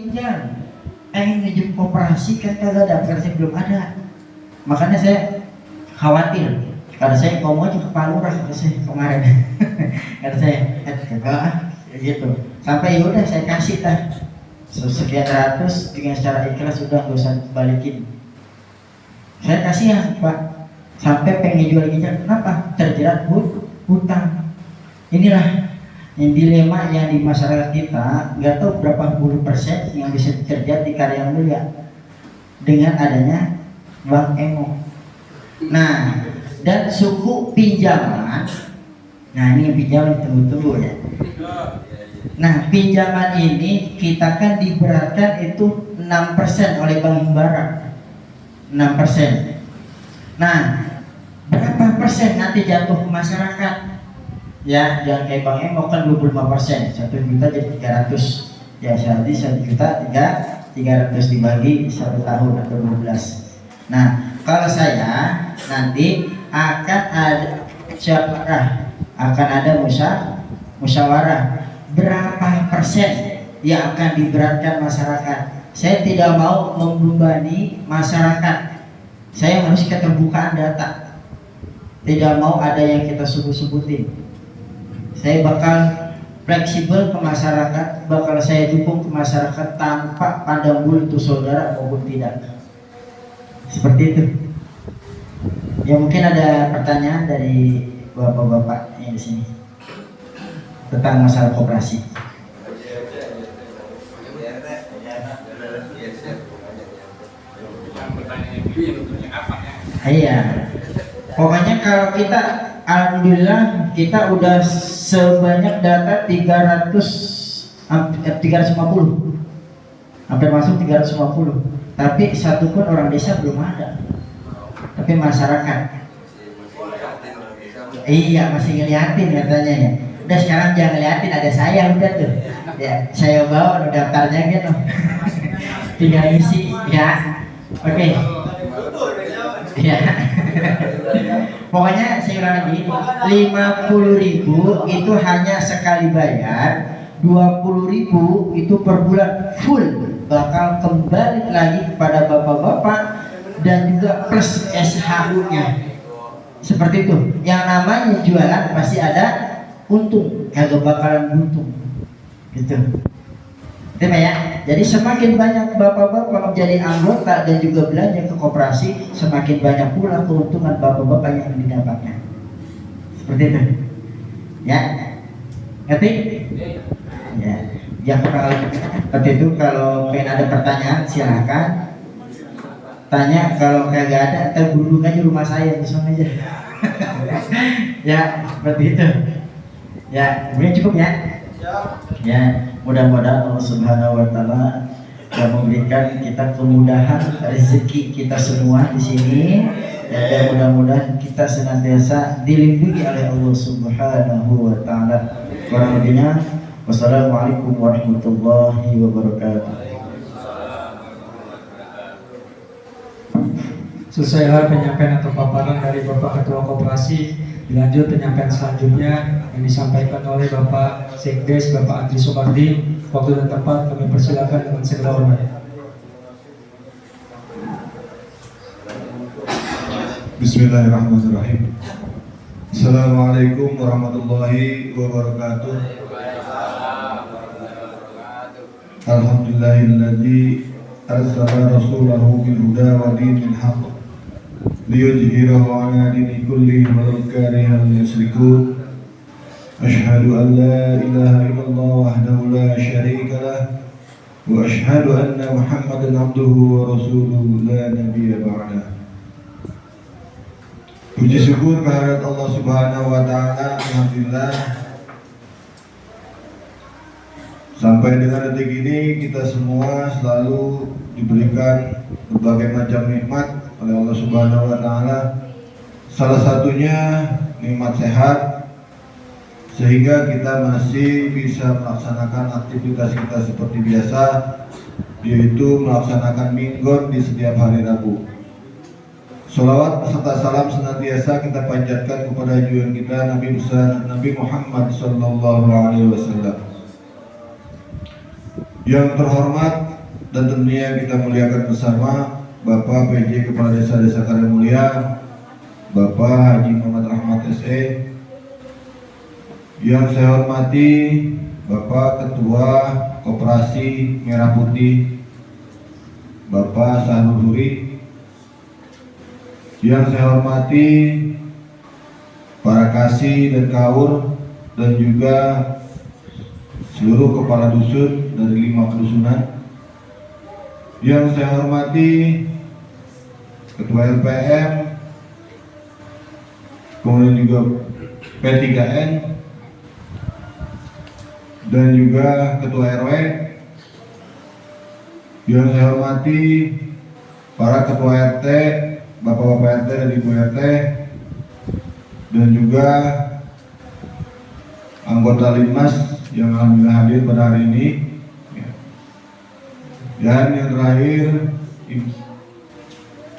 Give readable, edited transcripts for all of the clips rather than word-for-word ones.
ginjal, pengen ngejuk koperasi kan kagak ada, karena saya belum ada. Makanya saya khawatir, karena saya ngomong aja ke Pak Lurah saya kemarin. Karena saya kagak gitu. Sampai yaudah saya kasih sekian ratus dengan secara ikhlas, sudah gak usah balikin. Saya kasih ya Pak, sampai pengen jual ginjal, kenapa? Terjerat hutang. Inilah yang dilema yang di masyarakat kita, nggak tahu berapa puluh persen yang bisa terjadi di Karya Mulia dengan adanya bank emo. Nah, dan suku pinjaman, nah ini pinjaman tunggu-tunggu ya. Nah, pinjaman ini kita kan diberatkan itu 6% oleh Bank Himbara, 6%. Nah, berapa persen nanti jatuh ke masyarakat? Ya, yang kayak Bang Emo kan 25%, 1 juta jadi 300. Ya, jadi 1 juta 300 dibagi 1 tahun atau 12. Nah, kalau saya nanti akan ada musyawarah berapa persen yang akan diberatkan masyarakat. Saya tidak mau membebani masyarakat. Saya harus keterbukaan data. Tidak mau ada yang kita sebut-sebutin. Saya bakal fleksibel ke masyarakat, bakal saya dukung ke masyarakat tanpa pandang bulu itu saudara maupun tidak. Seperti itu. Ya, mungkin ada pertanyaan dari bapak-bapak yang di sini tentang masalah koperasi. Iya. Pokoknya kalau kita, alhamdulillah kita udah sebanyak data 350, hampir masuk 350. Tapi satu pun orang desa belum ada. Tapi masyarakat, iya masih ngeliatin katanya ya. Udah sekarang jangan ngeliatin, ada saya udah tuh. Ya, saya bawa daftarnya gitu. Tinggal isi ya. Oke. Ya. Pokoknya saya ulang lagi, 50.000 itu hanya sekali bayar, 20.000 itu per bulan full, bakal kembali lagi kepada bapak-bapak dan juga plus SHU-nya. Seperti itu. Yang namanya jualan pasti ada untung, kagak bakalan buntung. Gitu. Itu ya. Jadi semakin banyak bapak-bapak menjadi anggota dan juga belanja ke koperasi, semakin banyak pula keuntungan bapak-bapak yang didapatkan. Seperti itu. Ya. Ngerti? Ya. Yang seperti itu. Kalau pengen ada pertanyaan silahkan tanya. Kalau kagak ada, guru aja rumah saya di sana aja. Ya, seperti itu. Ya, kemudian cukup ya. Ya, mudah-mudahan Allah Subhanahu wa taala yang memberikan kita kemudahan rezeki kita semua di sini, dan mudah-mudahan kita senantiasa dilindungi oleh Allah Subhanahu wa taala. Kurang lebihnya, wassalamualaikum warahmatullahi wabarakatuh. Selesailah penyampaian atau paparan dari Bapak Ketua Koperasi. Dilanjut penyampaian selanjutnya yang disampaikan oleh Bapak Sekdes, Bapak Andri Soekardi. Waktu dan tempat kami persilakan dengan segala hormat. Bismillahirrahmanirrahim. Assalamualaikum warahmatullahi wabarakatuh. Alhamdulillahilladzi arsala rasulahu bil huda wa dinil haqq liyudhhirahu 'ala dini kullihi walau karihal musyrikun. Asyhadu an la ilaha illallah wahdahu la syarika lah wa asyhadu anna Muhammadan abduhu wa rasuluhu la nabiyya ba'dah. Puji syukur kehadirat Allah Subhanahu wa taala. Alhamdulillah, sampai dengan detik ini kita semua selalu diberikan berbagai macam nikmat oleh Allah Subhanahu wa taala. Salah satunya nikmat sehat, sehingga kita masih bisa melaksanakan aktivitas kita seperti biasa, yaitu melaksanakan minggon di setiap hari Rabu. Sholawat beserta salam senantiasa kita panjatkan kepada junjungan kita Nabi besar Nabi Muhammad sallallahu alaihi wasallam. Yang terhormat dan tentunya kita muliakan bersama Bapak PJ Kepala Desa Karya Mulia, Bapak Haji Muhammad Rahmat SE. Yang saya hormati Bapak Ketua Koperasi Merah Putih, Bapak Sahrul Huri. Yang saya hormati para kasih dan kaur dan juga seluruh kepala dusun dari 5 kedusunan. Yang saya hormati Ketua LPM, kemudian juga P3N, dan juga Ketua RW. Yang saya hormati para Ketua RT, Bapak-Bapak RT dan Ibu RT, dan juga anggota Linmas yang alhamdulillah hadir pada hari ini. Dan yang terakhir,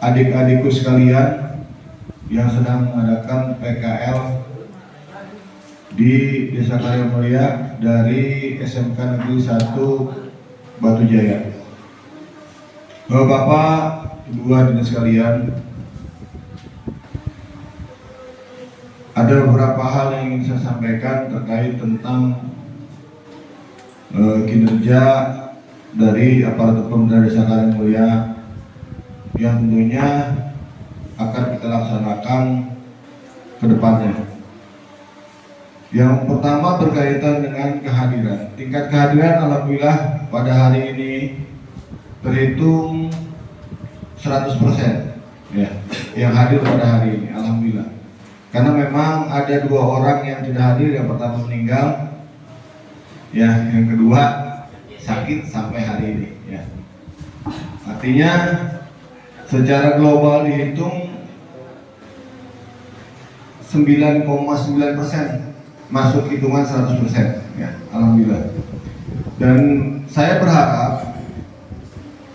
adik-adikku sekalian yang sedang mengadakan PKL di Desa Karya Mulia dari SMK Negeri 1 Batu Jaya. Bapak, Ibu hadirin sekalian, ada beberapa hal yang ingin saya sampaikan terkait tentang kinerja dari aparatur pemerintah Desa Karya Mulia yang tentunya akan kita laksanakan ke depannya. Yang pertama berkaitan dengan kehadiran. Tingkat kehadiran alhamdulillah pada hari ini terhitung 100% ya, yang hadir pada hari ini alhamdulillah. Karena memang ada 2 orang yang tidak hadir, yang pertama meninggal, ya, yang kedua sakit sampai hari ini ya. Artinya secara global dihitung 9,9% masuk hitungan 100% ya, alhamdulillah. Dan saya berharap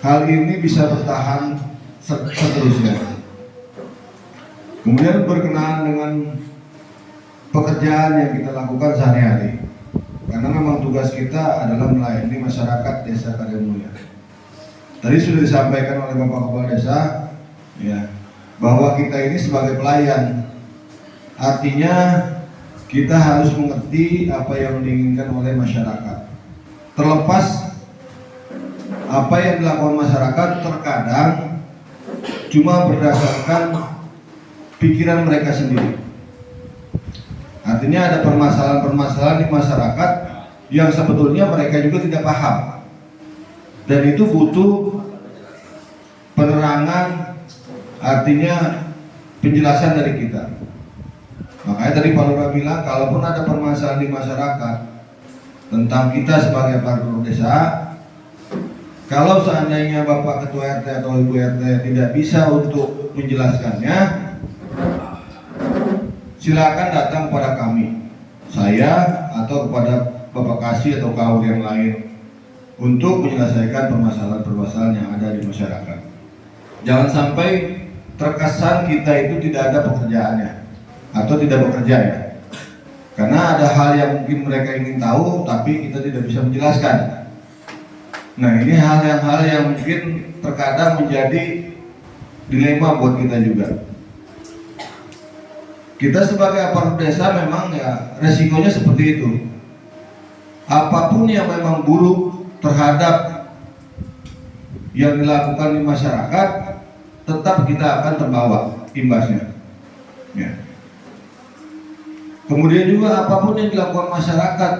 hal ini bisa bertahan seterusnya. Kemudian berkenaan dengan pekerjaan yang kita lakukan sehari-hari, karena memang tugas kita adalah melayani masyarakat Desa Karya Mulia. Tadi sudah disampaikan oleh Bapak Kepala Desa ya, bahwa kita ini sebagai pelayan, artinya kita harus mengerti apa yang diinginkan oleh masyarakat. Terlepas apa yang dilakukan masyarakat terkadang cuma berdasarkan pikiran mereka sendiri. Artinya ada permasalahan-permasalahan di masyarakat yang sebetulnya mereka juga tidak paham, dan itu butuh penerangan, artinya penjelasan dari kita. Makanya tadi Pak Lurah bilang, kalaupun ada permasalahan di masyarakat tentang kita sebagai aparatur desa, kalau seandainya Bapak Ketua RT atau Ibu RT tidak bisa untuk menjelaskannya, silakan datang kepada kami, saya atau kepada Bapak Kasih atau kaum yang lain, untuk menyelesaikan permasalahan-permasalahan yang ada di masyarakat. Jangan sampai terkesan kita itu tidak ada pekerjaannya atau tidak bekerja ya, karena ada hal yang mungkin mereka ingin tahu tapi kita tidak bisa menjelaskan. Nah, ini hal yang mungkin terkadang menjadi dilema buat kita juga. Kita sebagai aparatur desa memang ya resikonya seperti itu. Apapun yang memang buruk terhadap yang dilakukan di masyarakat, tetap kita akan terbawa imbasnya ya. Kemudian juga apapun yang dilakukan masyarakat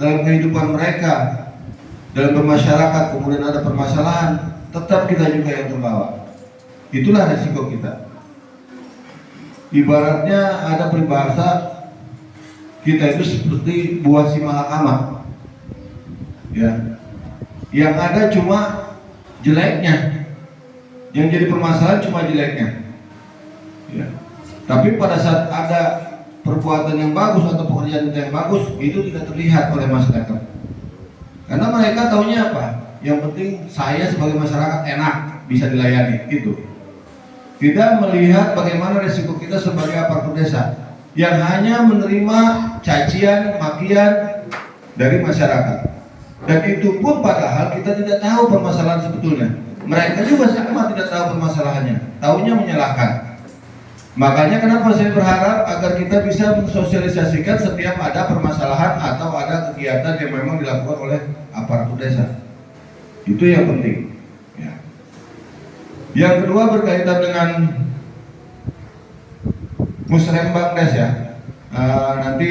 dalam kehidupan mereka, dalam bermasyarakat, kemudian ada permasalahan, tetap kita juga yang terbawa. Itulah resiko kita. Ibaratnya ada peribahasa, kita itu seperti buah si malakama ya, yang ada cuma jeleknya, yang jadi permasalahan cuma jeleknya ya. Tapi pada saat ada perbuatan yang bagus atau pekerjaan yang bagus, itu tidak terlihat oleh masyarakat. Karena mereka taunya apa? Yang penting saya sebagai masyarakat enak, bisa dilayani, gitu. Tidak melihat bagaimana resiko kita sebagai aparatur desa yang hanya menerima cacian, makian dari masyarakat. Dan itu pun padahal kita tidak tahu permasalahan sebetulnya. Mereka juga sama tidak tahu permasalahannya, taunya menyalahkan. Makanya kenapa saya berharap agar kita bisa mensosialisasikan setiap ada permasalahan atau ada kegiatan yang memang dilakukan oleh aparatur desa. Itu yang penting. Ya. Yang kedua berkaitan dengan Musrembangdes ya. Nanti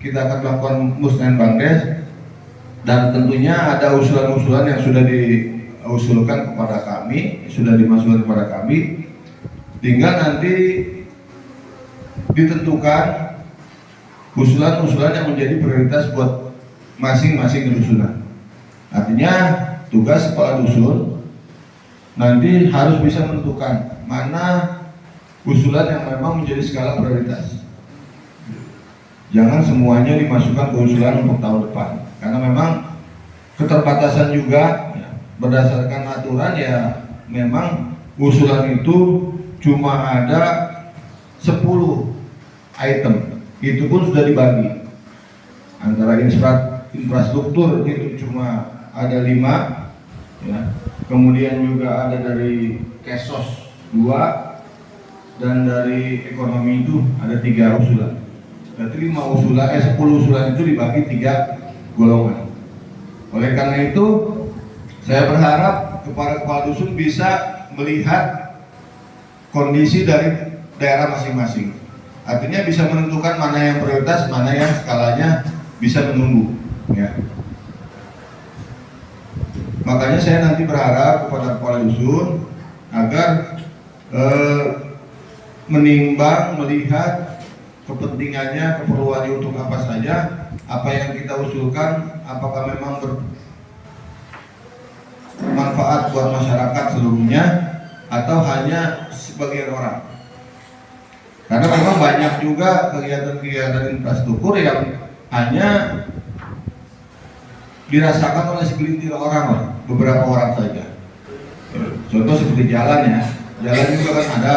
kita akan melakukan Musrembangdes dan tentunya ada usulan-usulan yang sudah diusulkan kepada kami, sudah dimasukkan kepada kami. Tinggal nanti ditentukan usulan-usulan yang menjadi prioritas buat masing-masing dusunan. Artinya tugas kepala dusun nanti harus bisa menentukan mana usulan yang memang menjadi skala prioritas. Jangan semuanya dimasukkan ke usulan untuk tahun depan, karena memang keterbatasan juga ya, berdasarkan aturan ya memang usulan itu cuma ada 10 item, itu pun sudah dibagi antara infrastruktur itu cuma ada 5 ya. Kemudian juga ada dari Kesos 2 dan dari ekonomi itu ada 3 usulan. Berarti 10 usulan itu dibagi 3 golongan. Oleh karena itu saya berharap kepada kepala dusun bisa melihat kondisi dari daerah masing-masing. Artinya bisa menentukan mana yang prioritas, mana yang skalanya bisa menunggu. Ya. Makanya saya nanti berharap kepada kepala dusun agar menimbang, melihat kepentingannya, keperluannya untuk apa saja, apa yang kita usulkan, apakah memang bermanfaat buat masyarakat seluruhnya atau hanya sebagian orang. Karena memang banyak juga kegiatan-kegiatan infrastruktur yang hanya dirasakan oleh segelintir orang, beberapa orang saja. Contoh seperti jalan ya, jalan juga kan ada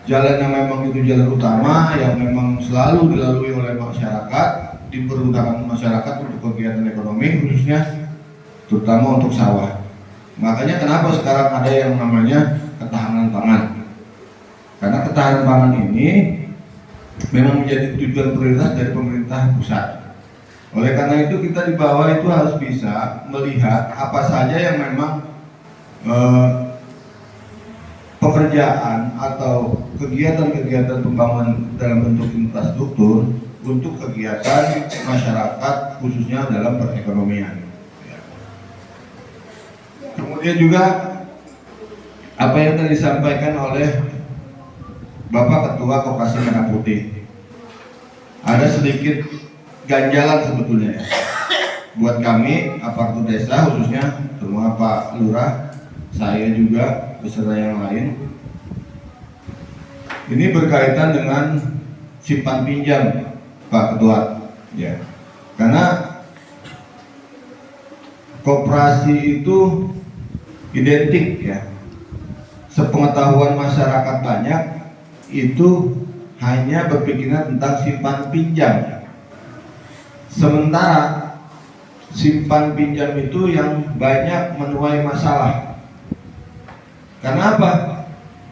jalan yang memang itu jalan utama yang memang selalu dilalui oleh masyarakat, diperuntukkan masyarakat untuk kegiatan ekonomi khususnya, terutama untuk sawah. Makanya kenapa sekarang ada yang namanya ketahanan pangan. Karena ketahanan pangan ini memang menjadi tujuan prioritas dari pemerintah pusat. Oleh karena itu kita di bawah itu harus bisa melihat apa saja yang memang pekerjaan atau kegiatan-kegiatan pembangunan dalam bentuk infrastruktur untuk kegiatan masyarakat khususnya dalam perekonomian. Kemudian juga apa yang tadi disampaikan oleh Bapak Ketua Koperasi Merah Putih, ada sedikit ganjalan sebetulnya ya. Buat kami aparatur desa khususnya terutama Pak Lurah, saya juga beserta yang lain. Ini berkaitan dengan simpan pinjam Pak Ketua ya. Karena koperasi itu identik ya. Sepengetahuan masyarakat banyak itu hanya berpikiran tentang simpan pinjam. Sementara simpan pinjam itu yang banyak menuai masalah. Karena apa?